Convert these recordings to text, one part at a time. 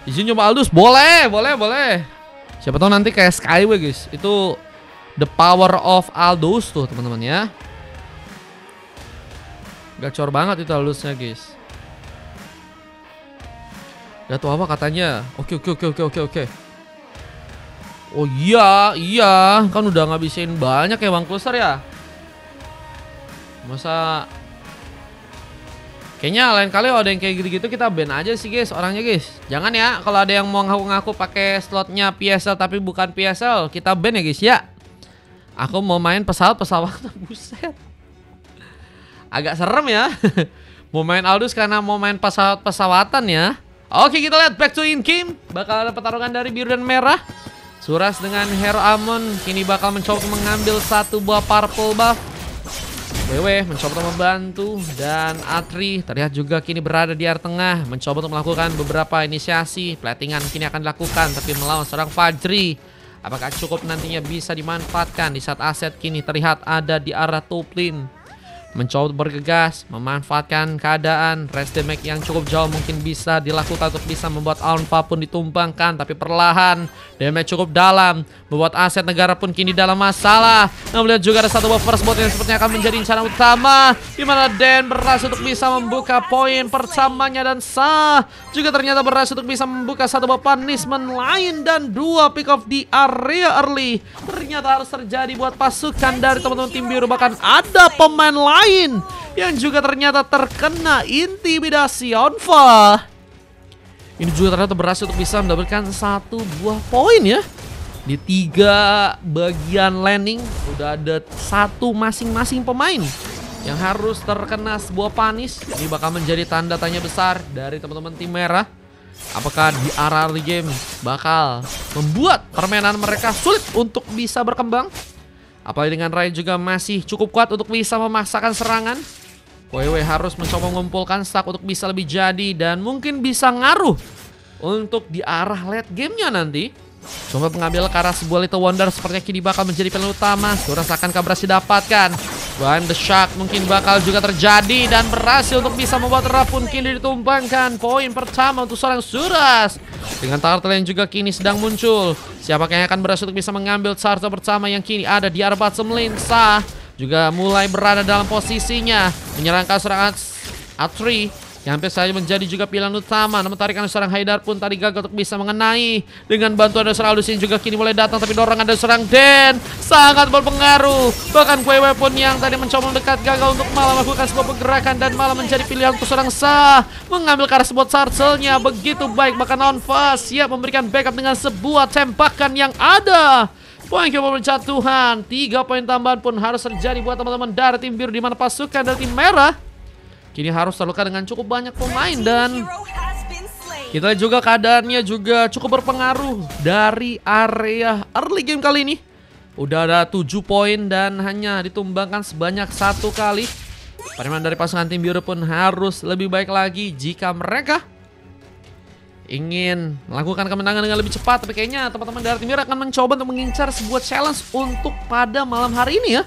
Izin coba Aldous, boleh. Siapa tahu nanti kayak Skyway guys. Itu the power of Aldous tuh teman-teman ya. Gacor banget itu Aldousnya guys. Gak tau apa katanya. Oke. Oh iya, kan udah ngabisin banyak ya Bang Closer ya. Masa kayaknya lain kali ada yang kayak gitu-gitu kita ban aja sih guys orangnya guys. Jangan ya kalau ada yang mau ngaku-ngaku pakai slotnya PSL tapi bukan PSL, kita ban ya guys ya. Aku mau main pesawat-pesawat. Buset. Agak serem ya. Mau main Aldous karena mau main pesawat-pesawatan ya. Oke, kita lihat back to in game. Bakal ada pertarungan dari biru dan merah. Suras dengan Hero Amon kini bakal mencoba mengambil satu buah purple buff. WW mencoba untuk membantu. Dan Atri terlihat juga kini berada di area tengah, mencoba untuk melakukan beberapa inisiasi. Platingan kini akan dilakukan tapi melawan seorang Fajri. Apakah cukup nantinya bisa dimanfaatkan di saat aset kini terlihat ada di arah top lane. Mencoba bergegas, memanfaatkan keadaan. Rest damage yang cukup jauh mungkin bisa dilakukan untuk bisa membuat Alpha pun ditumbangkan. Tapi perlahan, damage cukup dalam, membuat aset negara pun kini dalam masalah. Nah, melihat juga ada satu buah first blood yang sepertinya akan menjadi rencana utama, dimana Dan berhasil untuk bisa membuka poin pertamanya. Dan Sah juga ternyata berhasil untuk bisa membuka satu buah punishment lain. Dan dua pick off di area early ternyata harus terjadi buat pasukan dari teman-teman tim biru. Bahkan ada pemain lain yang juga ternyata terkena intimidasi Onfa. Ini juga ternyata berhasil untuk bisa mendapatkan satu buah poin ya. Di 3 bagian landing udah ada satu masing-masing pemain yang harus terkena sebuah punish. Ini bakal menjadi tanda tanya besar dari teman-teman tim merah. Apakah di arah early game bakal membuat permainan mereka sulit untuk bisa berkembang? Apalagi dengan Rai juga masih cukup kuat untuk bisa memaksakan serangan. WW harus mencoba mengumpulkan stack untuk bisa lebih jadi dan mungkin bisa ngaruh untuk di arah late gamenya nanti. Coba mengambil ke arah sebuah Little Wonder sepertinya kini bakal menjadi pilihan utama. Suras akan berhasil didapatkan. Behind the Shark mungkin bakal juga terjadi dan berhasil untuk bisa membuat Ra pun kini ditumbangkan. Poin pertama untuk seorang Suras. Dengan turtle yang juga kini sedang muncul. Siapakah yang akan berhasil untuk bisa mengambil turtle pertama yang kini ada di arah bottom lane. Sah juga mulai berada dalam posisinya menyerang ke seorang Atri yang hampir saja menjadi juga pilihan utama. Namun tarikan seorang Haidar pun tadi gagal untuk bisa mengenai. Dengan bantuan dari seorang Aldous yang juga kini mulai datang, tapi dorongan dari seorang Den sangat berpengaruh. Bahkan KW pun yang tadi mencoba mendekat gagal untuk malah melakukan sebuah pergerakan dan malah menjadi pilihan untuk seorang Sah mengambil ke arah sebuah turtle-nya. Begitu baik, bahkan Onfa siap memberikan backup dengan sebuah tembakan yang ada. Poin kembali berjatuhan. 3 poin tambahan pun harus terjadi buat teman-teman dari tim biru, di mana pasukan dari tim merah kini harus terluka dengan cukup banyak pemain. Dan kita lihat juga keadaannya juga cukup berpengaruh dari area early game kali ini. Udah ada 7 poin dan hanya ditumbangkan sebanyak 1 kali. Permainan dari pasangan tim biru pun harus lebih baik lagi jika mereka ingin melakukan kemenangan dengan lebih cepat. Tapi kayaknya teman-teman dari tim biru akan mencoba untuk mengincar sebuah challenge untuk pada malam hari ini ya.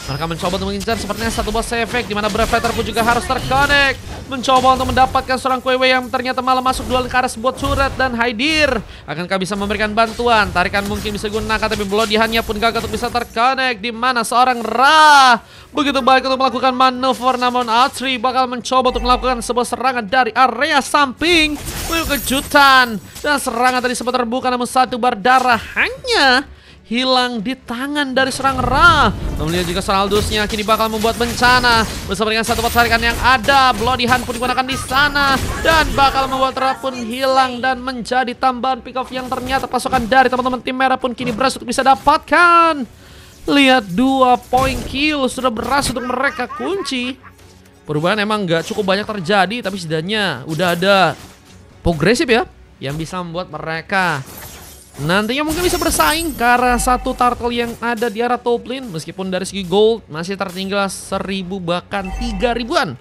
Mereka mencoba untuk mengincar sepertinya satu boss efek, dimana Brave Fighter pun juga harus terconnect. Mencoba untuk mendapatkan seorang KW yang ternyata malah masuk duel ke arah sebuah surat. Dan Haidir akankah bisa memberikan bantuan? Tarikan mungkin bisa digunakan, tapi Bloodihannya pun gagal untuk bisa terconnect, dimana seorang Ra begitu baik untuk melakukan manuver. Namun Atri bakal mencoba untuk melakukan sebuah serangan dari area samping. Kejutan, dan serangan tadi sempat terbuka, namun satu bar darah hanya hilang di tangan dari serang Ra. Namun juga seorang Aldousnya kini bakal membuat bencana bersama dengan satu tarikan yang ada. Bloody Hand pun digunakan di sana dan bakal membuat Ra pun hilang dan menjadi tambahan pick off yang ternyata pasukan dari teman-teman tim merah pun kini berhasil untuk bisa dapatkan. Lihat 2 poin kill sudah berhasil untuk mereka kunci. Perubahan emang nggak cukup banyak terjadi, tapi setidaknya udah ada progresif ya yang bisa membuat mereka nantinya mungkin bisa bersaing ke arah satu turtle yang ada di arah top lane. Meskipun dari segi gold masih tertinggal 1000 bahkan 3000-an.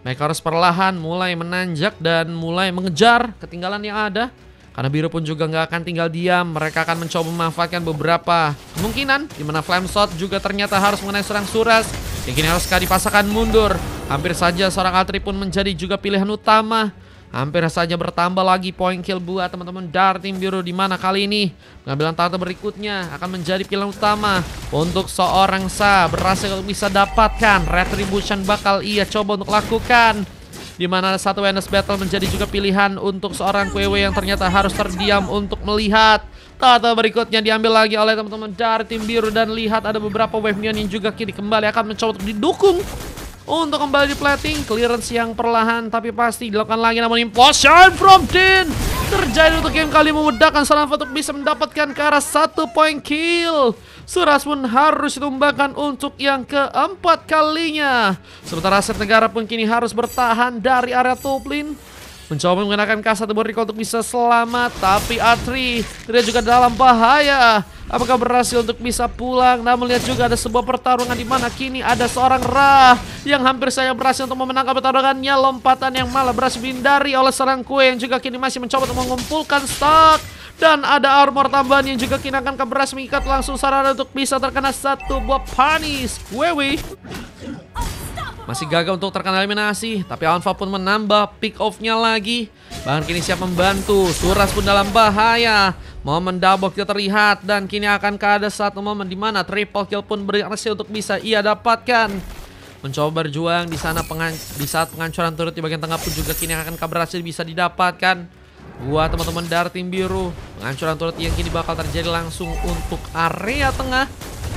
Mereka harus perlahan mulai menanjak dan mulai mengejar ketinggalan yang ada. Karena biru pun juga nggak akan tinggal diam. Mereka akan mencoba memanfaatkan beberapa kemungkinan, dimana flame shot juga ternyata harus mengenai seorang Suras yang kini harus dipasangkan mundur. Hampir saja seorang Atri pun menjadi juga pilihan utama. Hampir saja bertambah lagi poin kill buat teman-teman dari tim biru, di mana kali ini pengambilan tahta berikutnya akan menjadi pilihan utama untuk seorang Sa. Berhasil untuk bisa dapatkan retribution, bakal ia coba untuk lakukan, di mana satu Venus Battle menjadi juga pilihan untuk seorang Kwewe yang ternyata harus terdiam untuk melihat tahta berikutnya diambil lagi oleh teman-teman dari tim biru. Dan lihat ada beberapa wave minion yang juga kini kembali akan mencoba untuk didukung untuk kembali di plating. Clearance yang perlahan tapi pasti dilakukan lagi, namun implosion from Din terjadi untuk game kali, memudahkan Sanalfa untuk bisa mendapatkan ke arah 1 point kill. Suras pun harus ditumbangkan untuk yang keempat kalinya. Sementara Aset Negara pun kini harus bertahan dari area top lane, mencoba menggunakan K1 Boriko untuk bisa selamat, tapi Atri tidak juga dalam bahaya. Apakah berhasil untuk bisa pulang? Namun lihat juga ada sebuah pertarungan di mana kini ada seorang Ra yang hampir saja berhasil untuk memenangkan pertarungannya. Lompatan yang malah berhasil dihindari oleh seorang Kue yang juga kini masih mencoba untuk mengumpulkan stack. Dan ada armor tambahan yang juga kini akan berhasil mengikat langsung Sarada untuk bisa terkena satu buah panis. Wewe masih gagal untuk terkena eliminasi, tapi Alpha pun menambah pick off-nya lagi. Bahkan kini siap membantu. Suras pun dalam bahaya. Momen double kill terlihat dan kini akan ada satu momen di mana triple kill pun berhasil untuk bisa ia dapatkan. Mencoba berjuang di sana di saat penghancuran turret di bagian tengah pun juga kini akan berhasil bisa didapatkan buat teman-teman dari tim biru. Penghancuran turret yang kini bakal terjadi langsung untuk area tengah.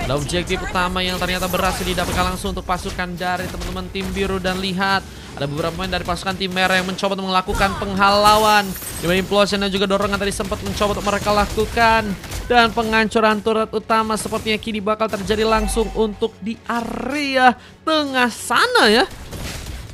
Ada objektif utama yang ternyata berhasil didapatkan langsung untuk pasukan dari teman-teman tim biru. Dan lihat ada beberapa pemain dari pasukan tim merah yang mencoba untuk melakukan penghalauan, dimana implosion dan juga dorongan tadi sempat mencoba untuk mereka lakukan. Dan penghancuran turret utama sepertinya kini bakal terjadi langsung untuk di area tengah sana ya.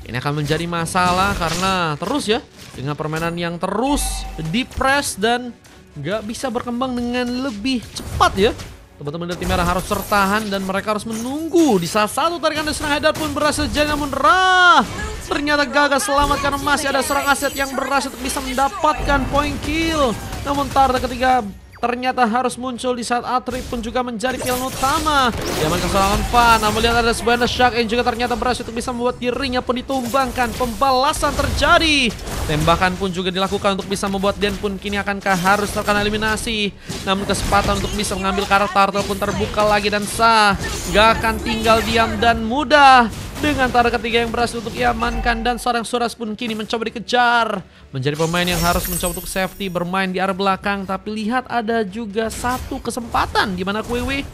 Ini akan menjadi masalah karena terus ya, dengan permainan yang terus di-press dan gak bisa berkembang dengan lebih cepat ya. Teman-teman dari tim merah harus tertahan dan mereka harus menunggu. Di saat satu tarikan dari serang Haidar pun berhasil jadi, namun Ra ternyata gagal selamat karena masih ada serang Aset yang berhasil untuk bisa mendapatkan point kill. Namun target ketiga ternyata harus muncul di saat Atri pun juga menjadi pilihan utama. Zaman kesalahan Fan, namun lihat ada sebuah Shark yang juga ternyata berhasil untuk bisa membuat dirinya pun ditumbangkan. Pembalasan terjadi. Tembakan pun juga dilakukan untuk bisa membuat Den pun kini akankah harus terkena eliminasi. Namun kesempatan untuk bisa mengambil karakter Turtle pun terbuka lagi dan Sa gak akan tinggal diam dan mudah. Dengan target ketiga yang berhasil untuk diamankan dan seorang Suras pun kini mencoba dikejar. Menjadi pemain yang harus mencoba untuk safety bermain di area belakang. Tapi lihat ada juga satu kesempatan di mana Kwewe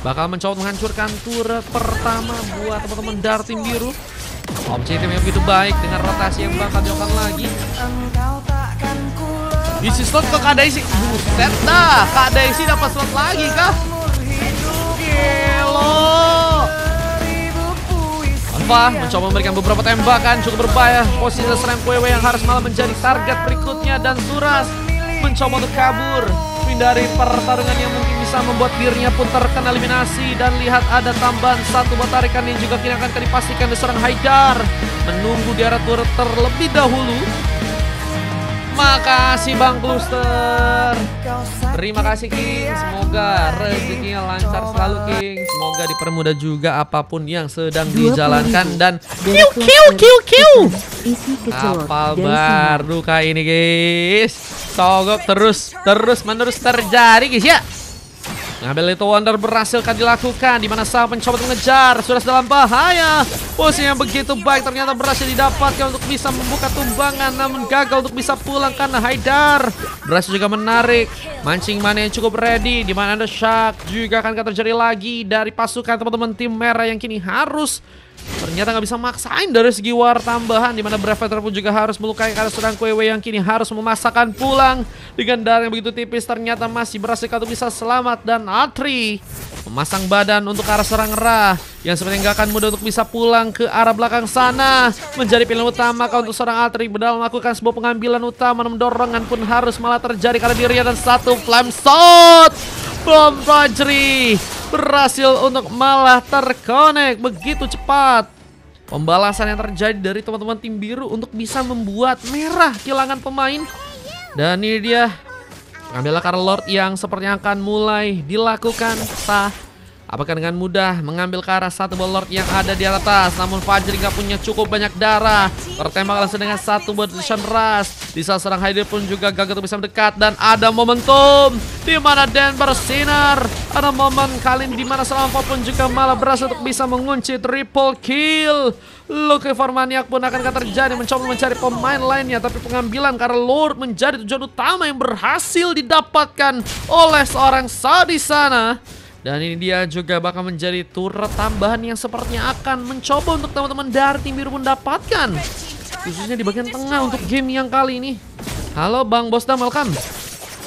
bakal mencoba menghancurkan turret pertama buat teman-teman dari tim biru. Objektif yang begitu baik dengan rotasi yang bakal dilakukan lagi. Isi slot ke Kak Daisy. Buset dah, Kak Daisy dapat slot lagi kah? Gelo. Alpha mencoba memberikan beberapa tembakan cukup berbahaya. Posisi serang Kwewe yang harus malah menjadi target berikutnya. Dan Suras mencoba untuk kabur, menghindari pertarungan yang mungkin bisa membuat dirinya pun terkena eliminasi. Dan lihat ada tambahan satu buat tarikan yang juga kini akan dipastikan di serang Haidar. Menunggu di arah turret terlebih dahulu. Makasih Bang Kluster. Terima kasih King. Semoga rezekinya lancar selalu King. Semoga dipermudah juga apapun yang sedang dijalankan. Dan kiu. Kapal baru kayak ini guys. Sogok terus menerus terjadi guys ya. Ngambil itu Wonder berhasil kan dilakukan, di mana Sa mencoba untuk mengejar. Sudah dalam bahaya. Posisi yang begitu baik ternyata berhasil didapatkan untuk bisa membuka tumbangan, namun gagal untuk bisa pulang karena Haidar berhasil juga menarik mancing mana yang cukup ready. Di mana ada Shark juga akan terjadi lagi dari pasukan teman-teman tim merah yang kini harus ternyata nggak bisa maksain dari segi war tambahan, di mana Brave Fighter pun juga harus melukai karena sedang Kwewe yang kini harus memasakkan pulang dengan darah yang begitu tipis. Ternyata masih berhasil untuk bisa selamat dan Atri memasang badan untuk arah serang Ra yang sepertinya nggak akan mudah untuk bisa pulang ke arah belakang sana. Menjadi pilihan utama untuk seorang Atri dalam melakukan sebuah pengambilan utama, namun dorongan pun harus malah terjadi karena dirinya dan satu flame shot. Bom Fajri berhasil untuk malah terkonek begitu cepat. Pembalasan yang terjadi dari teman-teman tim biru untuk bisa membuat merah kehilangan pemain. Dan ini dia, ambillah Karl Lord yang sepertinya akan mulai dilakukan. Sa Apakah dengan mudah mengambil ke arah satu buah Lord yang ada di atas. Namun Fajri nggak punya cukup banyak darah. Tertembak langsung dengan satu buah Destruction Rush. Di saat serang Hydir pun juga gagal untuk bisa mendekat. Dan ada momentum di mana Dan bersinar. Ada momen kali di mana seorang pun juga malah berhasil untuk bisa mengunci triple kill. Lucky for Maniac pun akan terjadi mencoba mencari pemain lainnya. Tapi pengambilan karena Lord menjadi tujuan utama yang berhasil didapatkan oleh seorang Sa di sana. Dan ini dia juga bakal menjadi turret tambahan yang sepertinya akan mencoba untuk teman-teman dari tim biru pun dapatkan. Khususnya di bagian tengah untuk game yang kali ini. Halo Bang Bosda, welcome.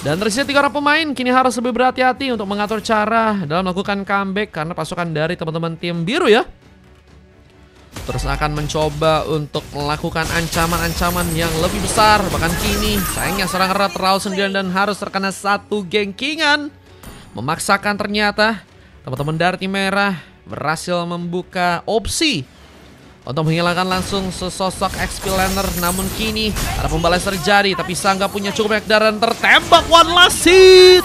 Dan tersisa 3 orang pemain kini harus lebih berhati-hati untuk mengatur cara dalam melakukan comeback. Karena pasukan dari teman-teman tim biru ya terus akan mencoba untuk melakukan ancaman-ancaman yang lebih besar. Bahkan kini sayangnya seorang Rat terlalu sendirian dan harus terkena satu gengkingan. Memaksakan ternyata teman-teman dari tim merah berhasil membuka opsi untuk menghilangkan langsung sesosok XP laner. Namun kini ada pembalas terjadi, tapi Sa nggak punya cukup banyak darah dan tertembak one last hit.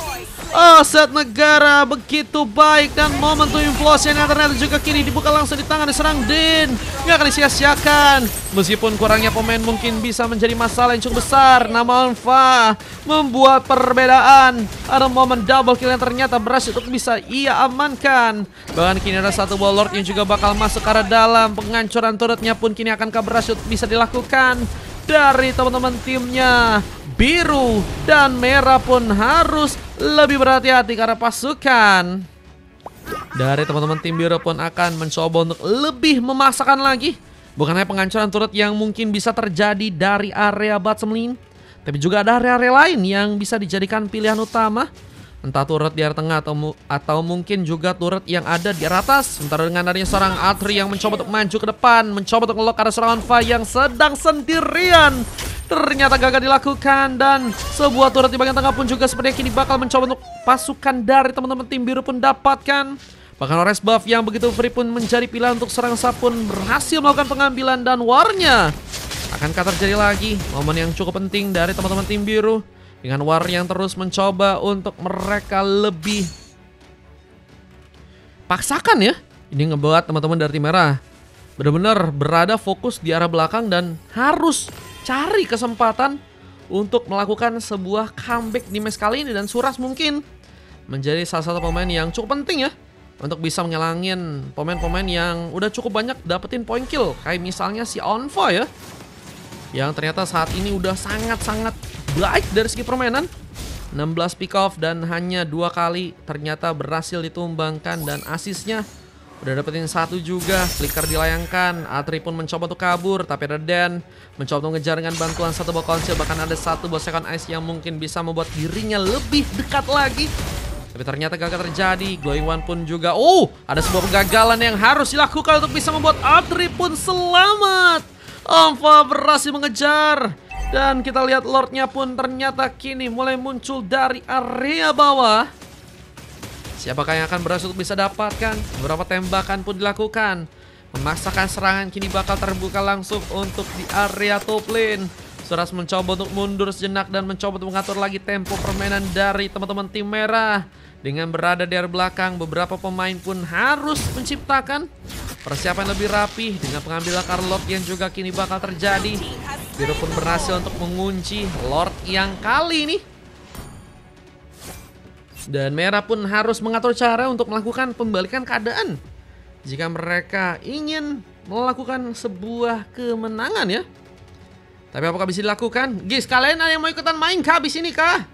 Aset negara begitu baik dan momentum implosion yang ternyata juga kini dibuka langsung di tangan diserang Din. Nggak akan disia-siakan. Meskipun kurangnya pemain mungkin bisa menjadi masalah yang cukup besar, namun Fa membuat perbedaan. Ada momen double kill yang ternyata berhasil untuk bisa ia amankan. Bahkan kini ada satu buah Lord yang juga bakal masuk ke arah dalam. Penghancuran turretnya pun kini akan berhasil bisa dilakukan dari teman-teman timnya. Biru dan merah pun harus lebih berhati-hati karena pasukan dari teman-teman tim biru pun akan mencoba untuk lebih memaksakan lagi. Bukan hanya penghancuran turret yang mungkin bisa terjadi dari area bottom lane, tapi juga ada area-area lain yang bisa dijadikan pilihan utama. Entah turret di area tengah atau mungkin juga turret yang ada di atas. Sementara dengan adanya seorang Atri yang mencoba untuk maju ke depan, mencoba untuk ngelock ada serangan Fa yang sedang sendirian. Ternyata gagal dilakukan dan sebuah turret di bagian tengah pun juga sepertinya kini bakal mencoba untuk pasukan dari teman-teman tim biru pun dapatkan. Bahkan Ores buff yang begitu free pun menjadi pilihan untuk serang Sa pun berhasil melakukan pengambilan dan warnya. Akankah terjadi lagi momen yang cukup penting dari teman-teman tim biru dengan war yang terus mencoba untuk mereka lebih paksakan ya. Ini ngebuat teman-teman dari tim merah benar-benar berada fokus di arah belakang dan harus cari kesempatan untuk melakukan sebuah comeback di match kali ini. Dan Suras mungkin menjadi salah satu pemain yang cukup penting ya untuk bisa ngelangin pemain-pemain yang udah cukup banyak dapetin point kill. Kayak misalnya si Onfa ya, yang ternyata saat ini udah sangat-sangat baik dari segi permainan. 16 pick off dan hanya 2 kali ternyata berhasil ditumbangkan. Dan asisnya udah dapetin 1 juga. Flicker dilayangkan. Atri pun mencoba untuk kabur, tapi ada Dan mencoba untuk ngejar dengan bantuan satu buah konsil. Bahkan ada satu buah second ice yang mungkin bisa membuat dirinya lebih dekat lagi, tapi ternyata gagal terjadi. Glowing One pun juga ada sebuah kegagalan yang harus dilakukan untuk bisa membuat Atri pun selamat. Onfa berhasil mengejar. Dan kita lihat Lordnya pun ternyata kini mulai muncul dari area bawah. Siapakah yang akan berhasil bisa dapatkan? Beberapa tembakan pun dilakukan. Memaksakan serangan kini bakal terbuka langsung untuk di area top lane. Suras mencoba untuk mundur sejenak dan mencoba untuk mengatur lagi tempo permainan dari teman-teman tim merah. Dengan berada di area belakang, beberapa pemain pun harus menciptakan persiapan lebih rapi dengan pengambilan Lord yang juga kini bakal terjadi. Biru pun berhasil untuk mengunci Lord yang kali ini. Dan merah pun harus mengatur cara untuk melakukan pembalikan keadaan jika mereka ingin melakukan sebuah kemenangan ya. Tapi apakah bisa dilakukan? Guys, kalian ada yang mau ikutan main kah abis ini kah?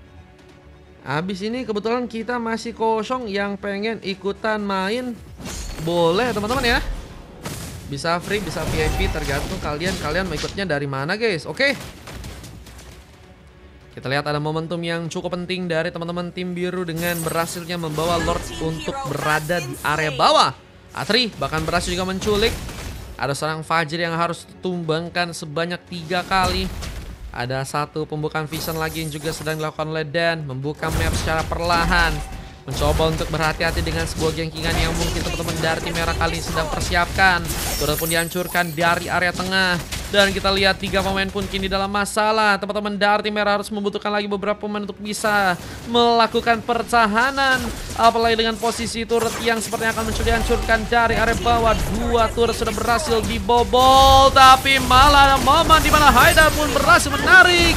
Abis ini kebetulan kita masih kosong yang pengen ikutan main. Boleh teman-teman ya. Bisa free, bisa VIP, tergantung kalian mau ikutnya dari mana guys. Oke. Kita lihat ada momentum yang cukup penting dari teman-teman tim biru dengan berhasilnya membawa Lord untuk berada di area bawah. Atri bahkan berhasil juga menculik. Ada seorang Fajr yang harus ditumbangkan sebanyak 3 kali. Ada satu pembukaan vision lagi yang juga sedang dilakukan oleh Dan. Membuka map secara perlahan. Mencoba untuk berhati-hati dengan sebuah gengkingan yang mungkin teman-teman dari tim merah kali ini sedang persiapkan. Turret pun dihancurkan dari area tengah. Dan kita lihat 3 pemain pun kini dalam masalah. Teman-teman dari tim merah harus membutuhkan lagi beberapa pemain untuk bisa melakukan pertahanan. Apalagi dengan posisi turret yang sepertinya akan mencoba dihancurkan dari area bawah. 2 turret sudah berhasil dibobol, tapi malah ada momen di mana Haidar pun berhasil menarik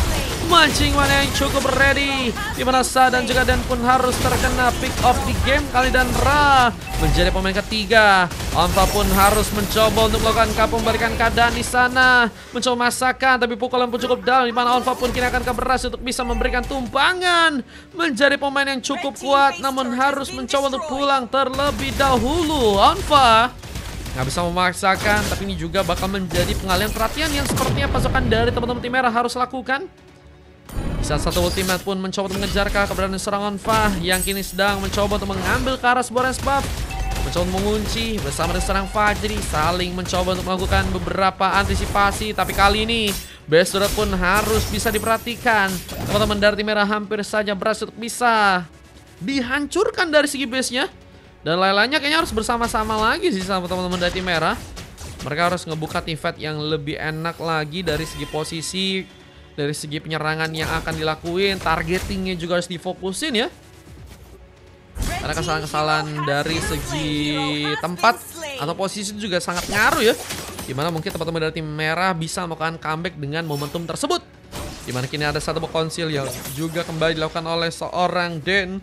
mancing mana yang cukup ready, di mana Sa dan juga Dan pun harus terkena pick off di game kali, dan Ra menjadi pemain ketiga. Onfa pun harus mencoba untuk melakukan memberikan keadaan di sana, mencoba masakan, tapi pukulan pun cukup dalam, di mana Onfa pun kini akan berhasil untuk bisa memberikan tumpangan, menjadi pemain yang cukup kuat, namun harus mencoba untuk pulang terlebih dahulu. Onfa nggak bisa memaksakan, tapi ini juga bakal menjadi pengalihan perhatian yang sepertinya pasukan dari teman-teman tim merah harus lakukan. Saat satu ultimate pun mencoba untuk mengejar keberadaan serangan Onfa yang kini sedang mencoba untuk mengambil ke arah sebuah resbab, mencoba untuk mengunci bersama dengan serang Fajri, saling mencoba untuk melakukan beberapa antisipasi, tapi kali ini base turret pun harus bisa diperhatikan. Teman-teman dari tim merah hampir saja berhasil untuk bisa dihancurkan dari segi base-nya, dan lain-lainnya kayaknya harus bersama-sama lagi sih sama teman-teman dari tim merah. Mereka harus ngebuka team fight yang lebih enak lagi dari segi posisi, dari segi penyerangan yang akan dilakuin, targetingnya juga harus difokusin ya. Karena kesalahan-kesalahan dari segi tempat atau posisi itu juga sangat ngaruh ya. Dimana mungkin teman-teman dari tim merah bisa melakukan comeback dengan momentum tersebut. Dimana kini ada satu konsil yang juga kembali dilakukan oleh seorang Den.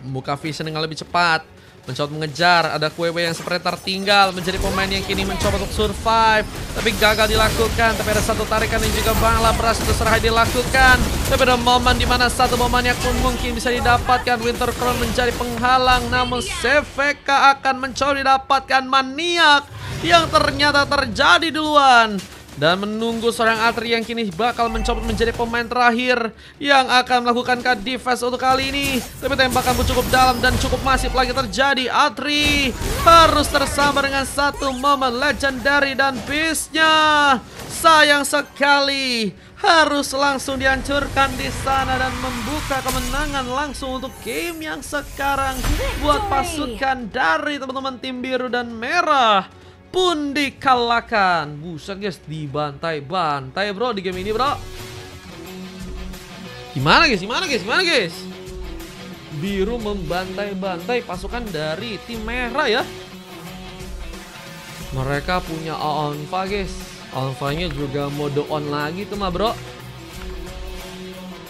Membuka vision dengan lebih cepat, mencoba mengejar, ada Kwewe yang seperti tertinggal, menjadi pemain yang kini mencoba untuk survive, tapi gagal dilakukan. Tapi ada satu tarikan yang juga Bangla berhasil terserah dilakukan, tapi ada momen dimana satu momen yang pun mungkin bisa didapatkan. Winter Crown menjadi penghalang, namun CVK akan mencoba didapatkan Maniak yang ternyata terjadi duluan, dan menunggu seorang Atri yang kini bakal mencoba menjadi pemain terakhir yang akan melakukan defense untuk kali ini. Tapi tembakan pun cukup dalam dan cukup masif lagi terjadi. Atri harus tersambar dengan satu momen legendary, dan beast-nya sayang sekali harus langsung dihancurkan di sana dan membuka kemenangan langsung untuk game yang sekarang buat pasukan dari teman-teman tim biru dan merah pun dikalahkan. Buset guys, dibantai-bantai bro di game ini bro. Gimana guys? Biru membantai-bantai pasukan dari tim merah ya. Mereka punya Onfa guys. Onfa-nya juga mode on lagi tuh mah bro.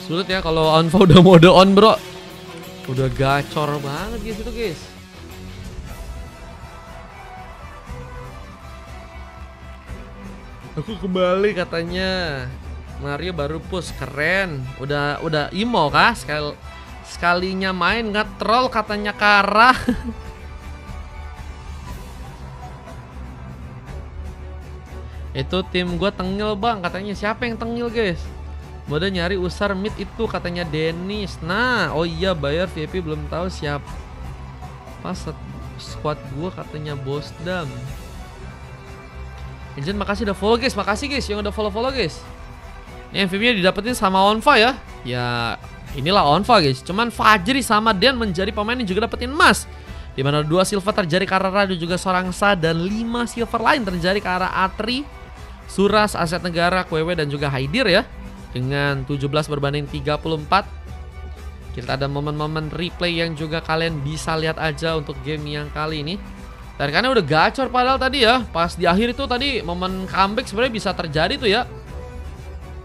Sulit ya kalau Onfa udah mode on bro. Udah gacor banget guys itu guys. Aku kembali katanya. Mario baru push, keren. Udah imo kah? Sekalinya main nggak troll katanya Kara. Itu tim gue tengil bang, katanya. Siapa yang tengil guys? Mode nyari usar mid itu katanya Dennis. Nah, oh iya bayar VIP belum tahu siapa. Pas squad gue katanya Bosdam. Agent makasih udah follow guys, makasih guys yang udah follow guys. Ini MVP-nya didapetin sama Onfa ya. Ya inilah Onfa guys. Cuman Fajri sama Den menjadi pemain yang juga dapetin emas. Dimana 2 silver terjadi ke arah Radu juga seorang Sa, dan 5 silver lain terjadi ke arah Atri, Suras, Aset Negara, Kwewe dan juga Haidir ya. Dengan 17 berbanding 34. Kita ada momen-momen replay yang juga kalian bisa lihat aja untuk game yang kali ini. Tarikannya udah gacor padahal tadi ya. Pas di akhir itu tadi momen comeback sebenarnya bisa terjadi tuh ya.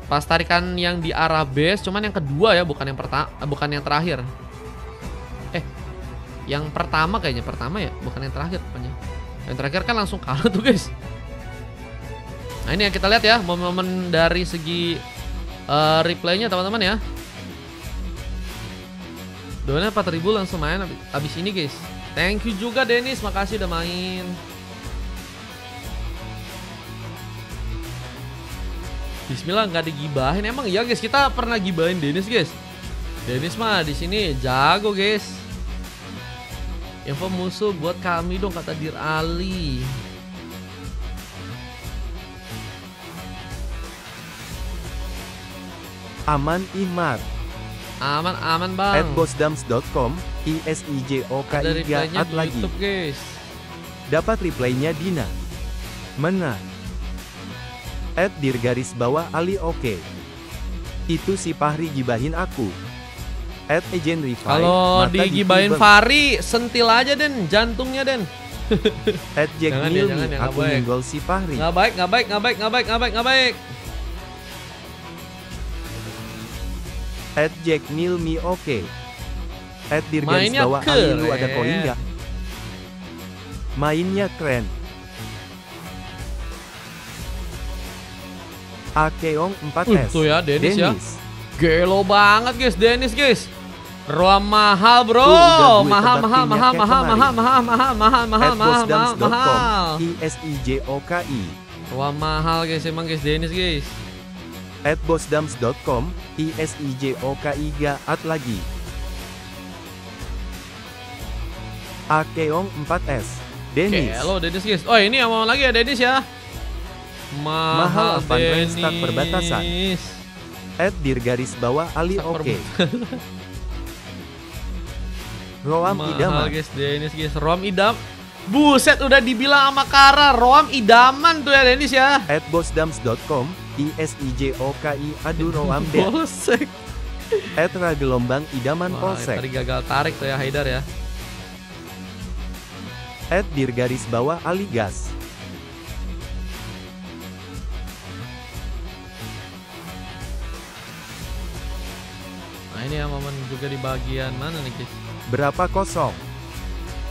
Pas tarikan yang di arah base, cuman yang kedua ya, bukan yang terakhir. Yang pertama kayaknya, ya, bukan yang terakhir pokoknya. Yang terakhir kan langsung kalah tuh guys. Nah ini yang kita lihat ya, momen-momen dari segi replaynya teman-teman ya. Doanya 4.000 langsung main abis ini guys. Thank you juga Dennis, makasih udah main. Bismillah nggak digibahin. Emang iya guys, kita pernah gibahin Dennis guys. Dennis mah di sini jago guys. Info musuh buat kami dong kata Dir Ali. Aman Imar. Aman bang. @bosdams.com ISIJOKIGA at lagi. YouTube, guys. Dapat replaynya Dina. Menang. @dir_ali oke. Itu si Fahri gibahin aku. @agent Rifai. Kalau mata digibahin dipibeng. Fahri, sentil aja Den, jantungnya Den. Jack Jangan ya, Milmi, jangan ya, nggak aku baik. nyenggol si Fahri. Nggak baik, nggak baik, nggak baik, nggak baik, nggak baik, nggak baik. Jack Milmi oke. Mainnya @dir_ali lu ada keren. koin nggak? Mainnya keren. Akeong 4S. Tuh ya, Dennis ya. Gelo banget guys, Dennis guys. Roam mahal bro, Tuh, udah gue mahal, tebak mahal, timnya mahal, kayak mahal, kemarin. mahal, mahal, mahal, mahal, mahal, mahal, mahal, mahal. ISIJOKI. Roam mahal guys, emang guys, Dennis guys. @bosdams.com ISIJOKI gaat lagi. Akeong 4S. Dennis. Gelo Dennis guys. Oh ini yang mau lagi ya Dennis ya. Mahal Avan Range stuck perbatasan. Dennis. @dir_ali Stuck oke. Roam Mahal idaman. guys, Dennis guys. Roam idam. Buset udah dibilang sama Kara, Roam idaman tuh ya Dennis ya. @bosdams.com ISIJOKI adu roam deh. Polsek. @ragelombang idaman Wah, polsek. tadi gagal tarik tuh ya Haidar ya. @dir_ali gas. Nah ini ya momen juga di bagian mana nih guys? Berapa kosong?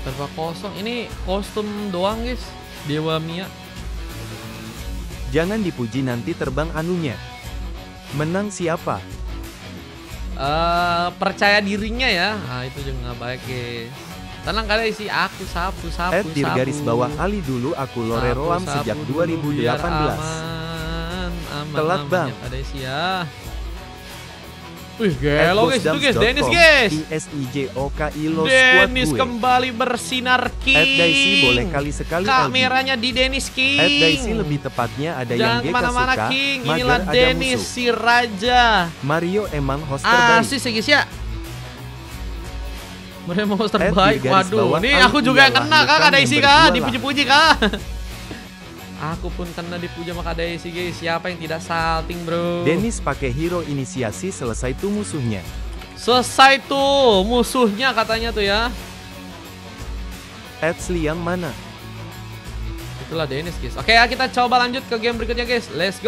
Tanpa kosong. Ini kostum doang guys. Dewa Mia. Jangan dipuji nanti terbang anunya. Menang siapa? Percaya dirinya ya. Nah itu juga nggak baik guys. Tenang kali sih, aku sapu. @dir_ali dulu aku lore roam sejak 2018. Aman, Telat, Bang. Ada sih ya. Wih, gelo guys, itu guys, Dennis guys. ISIJOKI lo squad Dennis gue. kembali bersinar king. @daisy boleh kali-sekali Kameranya di Dennis King. @daisy lebih tepatnya ada Jangan yang GK kemana-mana suka, King. mager Inilah ada Dennis musuh. si Raja. Mario emang host terbaik. Asis ya guys ya. Mereka mau terbaik. garis Waduh, bawah, nih Ali aku juga yang ialah kena kak, lekang Kak Daisy yang kak, berdua lah. dipuji-puji kak. Aku pun kena dipuji sama Kak Daisy guys. Siapa yang tidak salting bro? Dennis pakai hero inisiasi selesai tuh musuhnya. Selesai tuh musuhnya katanya tuh ya. Sliang mana? Itulah Dennis guys. Oke ya kita coba lanjut ke game berikutnya guys. Let's go.